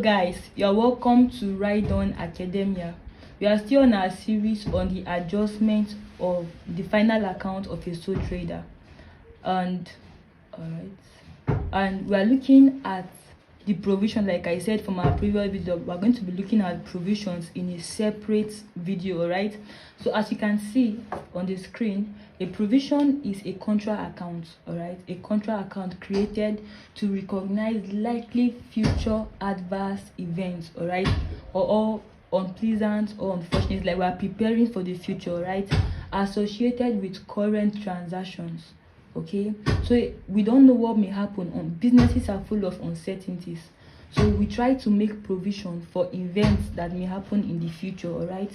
guys, you're welcome to Ride On Academia. We are still on our series on the adjustment of the final account of a sole trader, and we are looking at the provision. Like I said from our previous video, we're going to be looking at provisions in a separate video. All right, so as you can see on the screen, a provision is a contra account. All right, a contra account created to recognize likely future adverse events, all right, or all unpleasant or unfortunate, like we are preparing for the future, right, associated with current transactions. Okay, so we don't know what may happen. On businesses are full of uncertainties, so we try to make provision for events that may happen in the future. All right,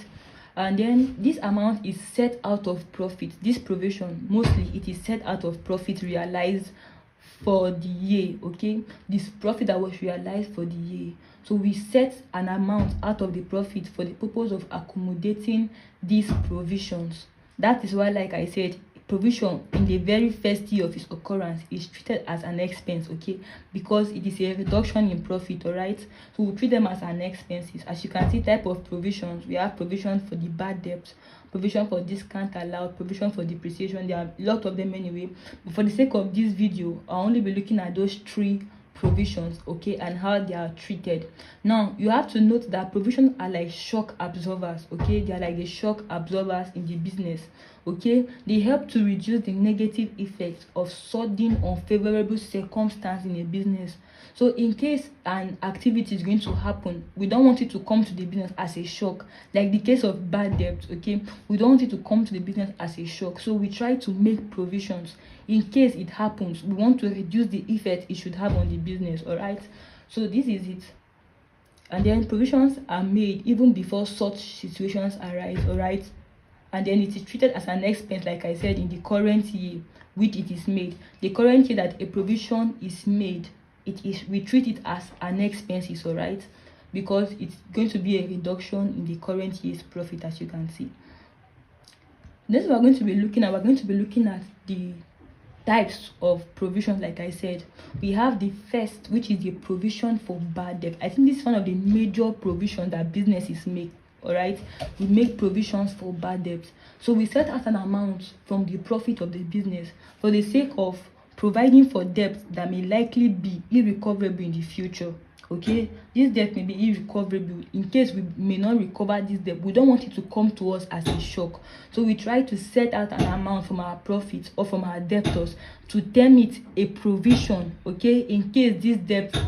and then this amount is set out of profit. This provision, mostly it is set out of profit realized for the year. Okay, this profit that was realized for the year, so we set an amount out of the profit for the purpose of accommodating these provisions. That is why, like I said, provision in the very first year of its occurrence is treated as an expense, okay, because it is a reduction in profit. All right, so we treat them as an expenses. As you can see, type of provisions, we have provision for the bad debt, provision for discount allowed, provision for depreciation. There are a lot of them anyway, but for the sake of this video, I'll only be looking at those three provisions, okay, and how they are treated. Now you have to note that provisions are like shock absorbers, okay. They are like the shock absorbers in the business, okay. They help to reduce the negative effects of sudden unfavorable circumstance in a business. So in case an activity is going to happen, we don't want it to come to the business as a shock, like the case of bad debt, okay. We don't want it to come to the business as a shock, so we try to make provisions in case it happens. We want to reduce the effect it should have on the business. All right, so this is it. And then provisions are made even before such situations arise. All right, and then it is treated as an expense, like I said, in the current year which it is made. The current year that a provision is made, we treat it as an expense. All right, because it's going to be a reduction in the current year's profit, as you can see. Next, we're going to be looking at the types of provisions. Like I said, we have the first, which is the provision for bad debt. I think this is one of the major provisions that businesses make. All right, we make provisions for bad debt. So we set out an amount from the profit of the business for the sake of providing for debt that may likely be irrecoverable in the future. Okay, this debt may be irrecoverable. In case we may not recover this debt, we don't want it to come to us as a shock, so we try to set out an amount from our profits or from our debtors to term it a provision, okay, in case these debts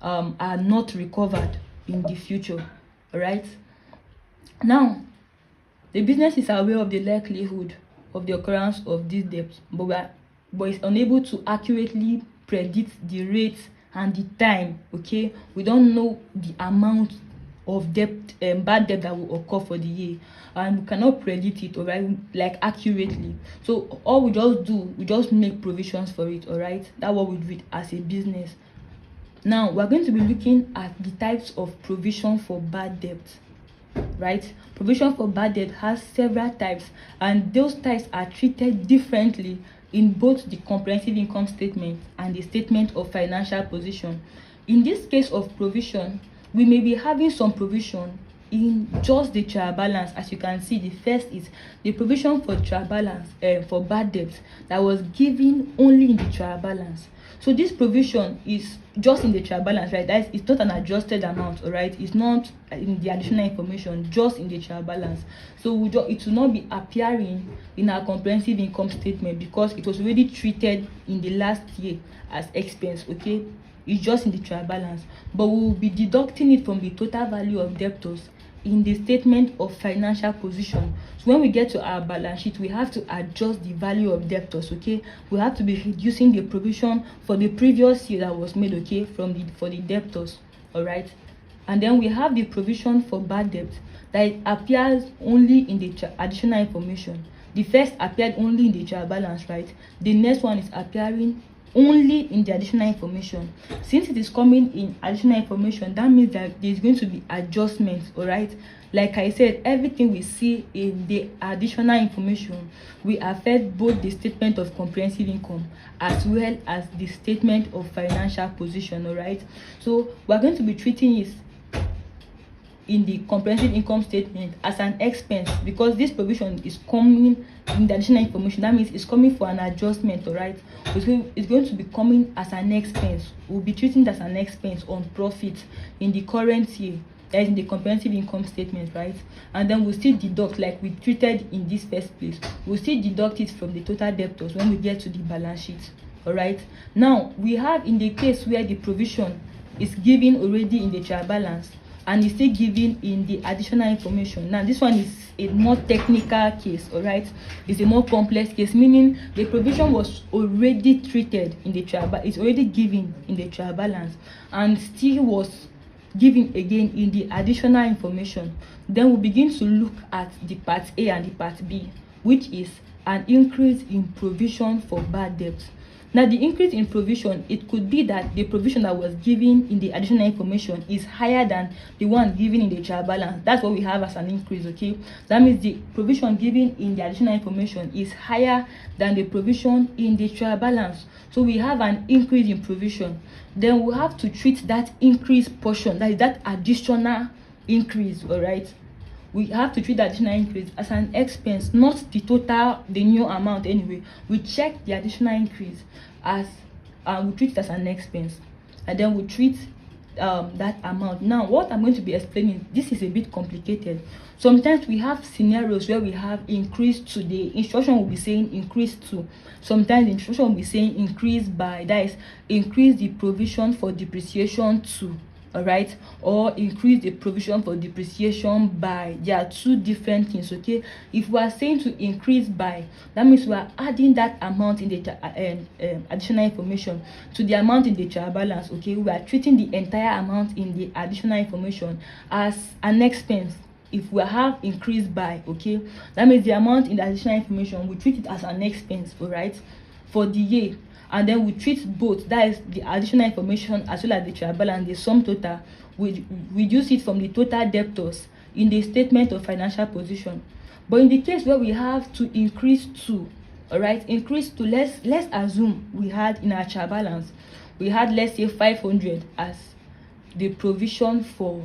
are not recovered in the future. All right, now the business is aware of the likelihood of the occurrence of these debts, but is unable to accurately predict the rates and the time. Okay, we don't know the amount of debt, bad debt that will occur for the year, and we cannot predict it, all right, like accurately. So all we just do, we just make provisions for it. All right, that's what we do it as a business. Now we're going to be looking at the types of provision for bad debt. Right, provision for bad debt has several types, and those types are treated differently in both the comprehensive income statement and the statement of financial position. In this case of provision, we may be having some provision in just the trial balance. As you can see, the first is the provision for trial balance for bad debt that was given only in the trial balance. So this provision is just in the trial balance, right? It's not an adjusted amount. All right, it's not in the additional information, just in the trial balance. So it will not be appearing in our comprehensive income statement because it was already treated in the last year as expense. Okay, it's just in the trial balance, but we will be deducting it from the total value of debtors in the statement of financial position. So when we get to our balance sheet, we have to adjust the value of debtors. Okay, we have to be reducing the provision for the previous year that was made, okay, for the debtors. All right, and then we have the provision for bad debt that appears only in the additional information. The first appeared only in the trial balance, right? The next one is appearing only in the additional information. Since it is coming in additional information, that means that there's going to be adjustments. All right, like I said, everything we see in the additional information will affect both the statement of comprehensive income as well as the statement of financial position. All right, so we're going to be treating it in the comprehensive income statement as an expense, because this provision is coming in the additional information. That means it's coming for an adjustment. All right, it's going to be coming as an expense. We'll be treating it as an expense on profit in the current year, that is in the comprehensive income statement, right? And then we'll still deduct, like we treated in this first place, we'll still deduct it from the total debtors when we get to the balance sheet. All right, now we have in the case where the provision is given already in the trial balance and is still given in the additional information. Now this one is a more technical case. All right, it's a more complex case, meaning the provision was already treated in the trial, but it's already given in the trial balance and still was given again in the additional information. Then we begin to look at the part A and the part B, which is an increase in provision for bad debt. Now the increase in provision, it could be that the provision that was given in the additional information is higher than the one given in the trial balance. That's what we have as an increase. Okay, that means the provision given in the additional information is higher than the provision in the trial balance. So we have an increase in provision. Then we have to treat that increased portion, that is that additional increase. All right, we have to treat the additional increase as an expense, not the total, the new amount. Anyway, we check the additional increase as we treat it as an expense, and then we treat that amount. Now what I'm going to be explaining, this is a bit complicated. Sometimes we have scenarios where we have increase to, the instruction will be saying increase to. Sometimes the instruction will be saying increase by, that is increase the provision for depreciation to. All right, or increase the provision for depreciation by. There are two different things. Okay, if we are saying to increase by, that means we are adding that amount in the additional information to the amount in the trial balance. Okay, we are treating the entire amount in the additional information as an expense. If we have increased by, okay, that means the amount in the additional information, we treat it as an expense. All right, for the year. And then we treat both, that is the additional information as well as the trial balance, the sum total. We reduce it from the total debtors in the statement of financial position. But in the case where we have to increase to, all right, increase to, let's assume we had in our trial balance, we had, let's say, 500 as the provision for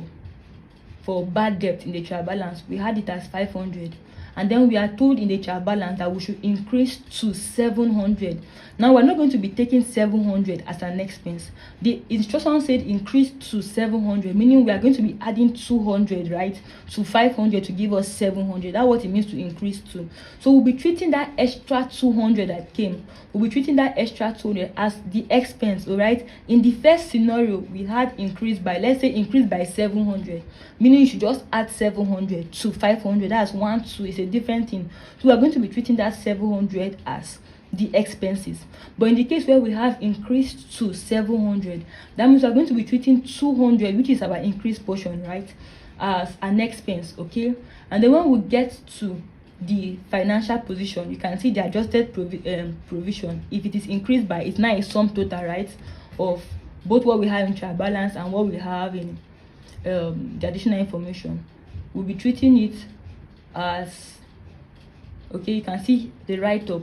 bad debt in the trial balance. We had it as 500. And then we are told in the trial balance that we should increase to 700. Now we're not going to be taking 700 as an expense. The instruction said increase to 700, meaning we are going to be adding 200, right, to 500 to give us 700. That's what it means to increase to. So we'll be treating that extra 200 that came, we'll be treating that extra 200 as the expense. All right, in the first scenario we had increased by, let's say increased by 700, meaning you should just add 700 to 500. That's 1 2, it's a different thing. So we are going to be treating that 700 as the expenses. But in the case where we have increased to 700, that means we are going to be treating 200, which is our increased portion, right, as an expense. Okay, and then when we get to the financial position, you can see the adjusted provision. If it is increased by, it's now a sum total, right, of both what we have in trial balance and what we have in the additional information. We'll be treating it as, okay, you can see the write-up,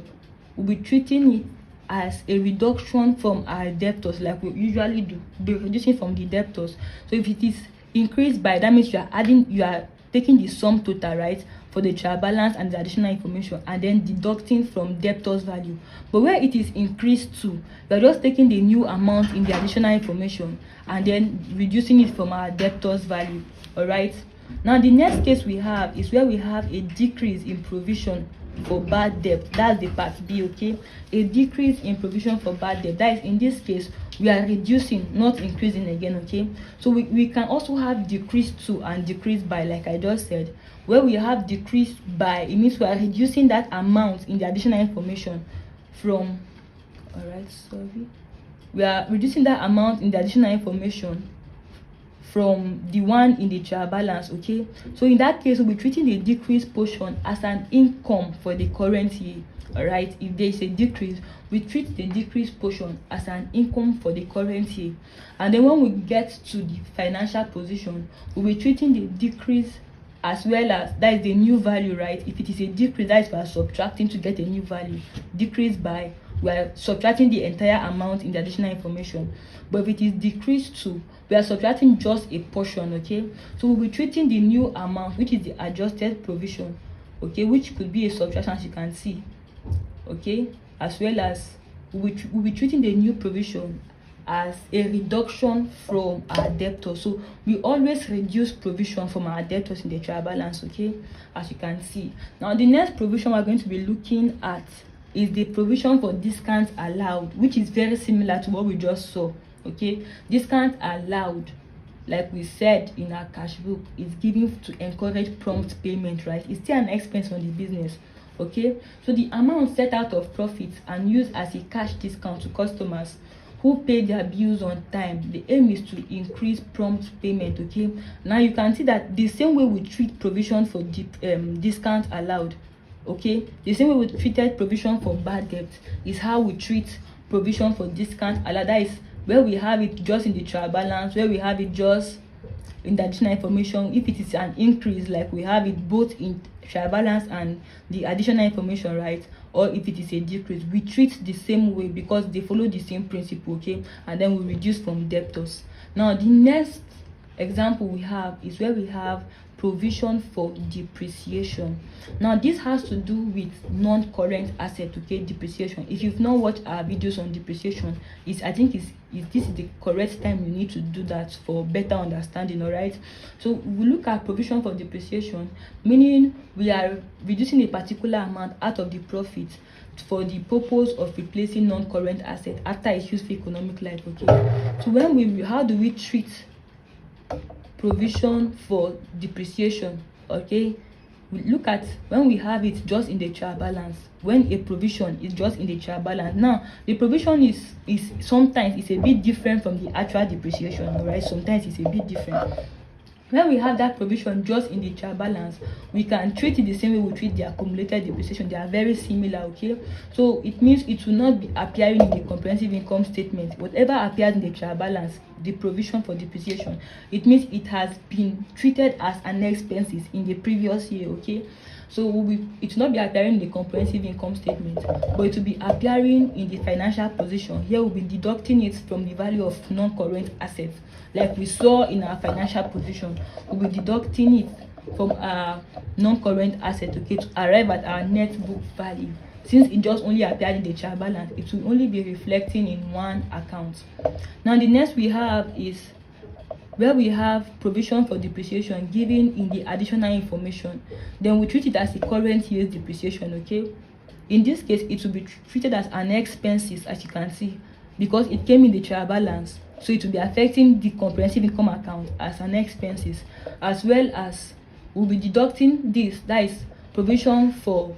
we'll be treating it as a reduction from our debtors, like we usually do. Be reducing from the debtors. So if it is increased by, that means you are taking the sum total, right, for the trial balance and the additional information, and then deducting from debtors value. But where it is increased to, we are just taking the new amount in the additional information and then reducing it from our debtors value. All right, now the next case we have is where we have a decrease in provision for bad debt. That's the part B. Okay, a decrease in provision for bad debt, that is, in this case we are reducing, not increasing again. Okay, so we can also have decrease to and decrease by, like I just said. Where we have decreased by, it means we are reducing that amount in the additional information from, all right, sorry, we are reducing that amount in the additional information from the one in the trial balance. Okay, so in that case we'll be treating the decreased portion as an income for the current year. All right, if there is a decrease, we treat the decreased portion as an income for the current year. And then when we get to the financial position, we'll be treating the decrease as well as, that is the new value, right? If it is a decrease, that is we are subtracting to get a new value. Decrease by, we are subtracting the entire amount in the additional information. But if it is decreased to, we are subtracting just a portion. Okay, so we'll be treating the new amount, which is the adjusted provision, okay, which could be a subtraction, as you can see. Okay, as well as we'll be treating the new provision as a reduction from our debtors. So we always reduce provision from our debtors in the trial balance. Okay, as you can see. Now the next provision we're going to be looking at is the provision for discounts allowed, which is very similar to what we just saw. Okay, discount allowed, like we said in our cash book, is given to encourage prompt payment, right? It's still an expense on the business. Okay, so the amount set out of profits and used as a cash discount to customers who pay their bills on time. The aim is to increase prompt payment. Okay, now you can see that the same way we treat provision for discount allowed, okay, the same way we treated provision for bad debt is how we treat provision for discount allowed. That is where we have it just in the trial balance, where we have it just in the additional information. If it is an increase, like we have it both in trial balance and the additional information, right? Or if it is a decrease, we treat the same way because they follow the same principle. Okay, and then we reduce from debtors. Now the next example we have is where we have provision for depreciation. Now this has to do with non-current asset. Okay, depreciation. If you've not watched our videos on depreciation, I think this is the correct time you need to do that for better understanding. All right, so we look at provision for depreciation, meaning we are reducing a particular amount out of the profit for the purpose of replacing non-current asset after its useful economic life. Okay, so how do we treat provision for depreciation? Okay, we look at when we have it just in the trial balance, when a provision is just in the trial balance. Now the provision is sometimes it's a bit different from the actual depreciation. All right, sometimes it's a bit different. When we have that provision just in the trial balance, we can treat it the same way we treat the accumulated depreciation. They are very similar. Okay, so it means it will not be appearing in the comprehensive income statement. Whatever appears in the trial balance, the provision for depreciation, it means it has been treated as an expenses in the previous year. Okay, so it will not be appearing in the comprehensive income statement, but it will be appearing in the financial position. Here we'll be deducting it from the value of non-current assets, like we saw in our financial position. We'll be deducting it from our non-current asset, okay, to arrive at our net book value. Since it just only appeared in the trial balance, it will only be reflecting in one account. Now the next we have is where we have provision for depreciation given in the additional information. Then we treat it as the current year's depreciation. Okay, in this case it will be treated as an expenses, as you can see, because it came in the trial balance, so it will be affecting the comprehensive income account as an expenses, as well as we'll be deducting this, that is provision for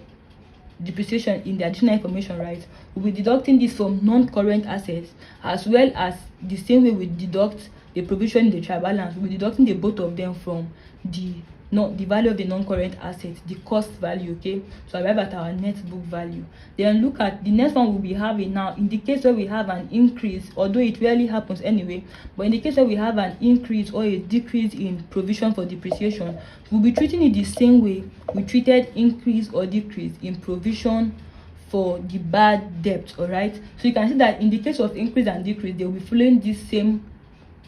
depreciation in the additional information, right? We'll be deducting this from non-current assets, as well as the same way we deduct the provision in the trial balance. We'll be deducting the both of them from the value of the non-current asset, the cost value. Okay, so arrive at our net book value. Then look at the next one we'll be having now. In the case where we have an increase, although it rarely happens anyway, but in the case where we have an increase or a decrease in provision for depreciation, we'll be treating it the same way we treated increase or decrease in provision for the bad debt. All right, so you can see that in the case of increase and decrease, they will be following this same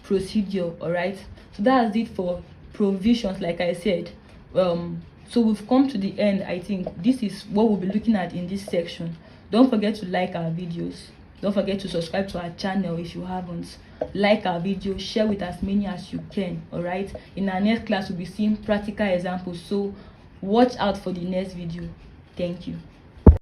procedure. All right, so that's it for provisions, like I said. So we've come to the end. I think this is what we'll be looking at in this section. Don't forget to like our videos. Don't forget to subscribe to our channel if you haven't. Like our video, share with as many as you can. All right, in our next class we'll be seeing practical examples, so watch out for the next video. Thank you.